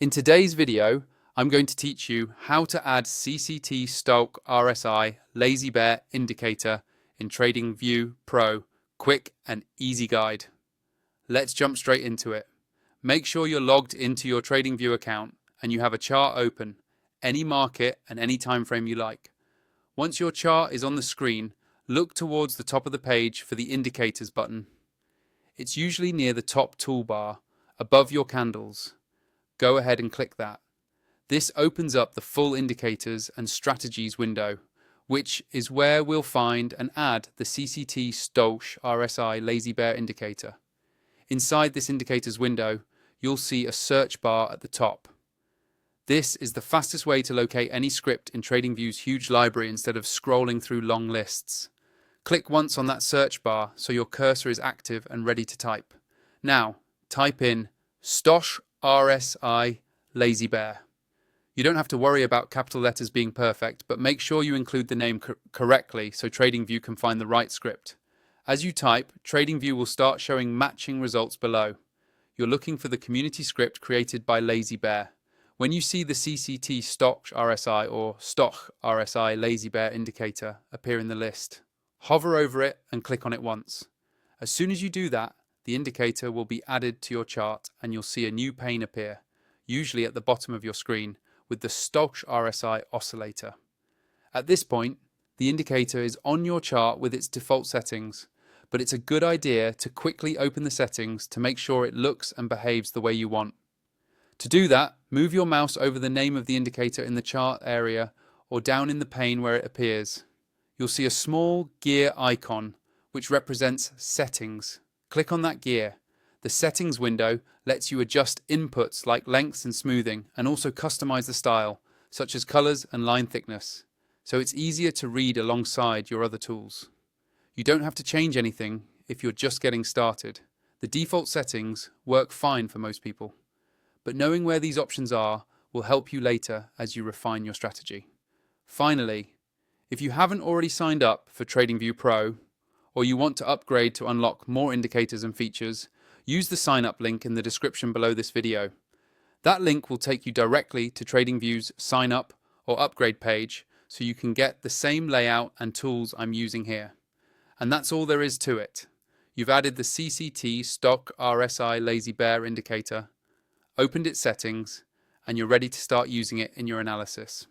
In today's video, I'm going to teach you how to add CCT StochRSI LazyBear Indicator in TradingView Pro. Quick and easy guide. Let's jump straight into it. Make sure you're logged into your TradingView account and you have a chart open, any market and any time frame you like. Once your chart is on the screen, look towards the top of the page for the Indicators button. It's usually near the top toolbar, above your candles. Go ahead and click that. This opens up the full Indicators and Strategies window, which is where we'll find and add the CCT StochRSI LazyBear Indicator. Inside this Indicators window, you'll see a search bar at the top. This is the fastest way to locate any script in TradingView's huge library instead of scrolling through long lists. Click once on that search bar so your cursor is active and ready to type. Now, type in StochRSI LazyBear. You don't have to worry about capital letters being perfect, but make sure you include the name correctly so TradingView can find the right script. As you type, TradingView will start showing matching results below. You're looking for the community script created by LazyBear. When you see the CCT StochRSI or StochRSI LazyBear Indicator appear in the list, hover over it and click on it once. As soon as you do that, the indicator will be added to your chart and you'll see a new pane appear, usually at the bottom of your screen, with the StochRSI oscillator. At this point, the indicator is on your chart with its default settings, but it's a good idea to quickly open the settings to make sure it looks and behaves the way you want. To do that, move your mouse over the name of the indicator in the chart area or down in the pane where it appears. You'll see a small gear icon which represents settings. Click on that gear. The settings window lets you adjust inputs like lengths and smoothing and also customize the style, such as colors and line thickness, so it's easier to read alongside your other tools. You don't have to change anything if you're just getting started. The default settings work fine for most people, but knowing where these options are will help you later as you refine your strategy. Finally, if you haven't already signed up for TradingView Pro, or you want to upgrade to unlock more indicators and features, use the sign up link in the description below this video. That link will take you directly to TradingView's sign up or upgrade page so you can get the same layout and tools I'm using here. And that's all there is to it. You've added the CCT StochRSI LazyBear Indicator, opened its settings, and you're ready to start using it in your analysis.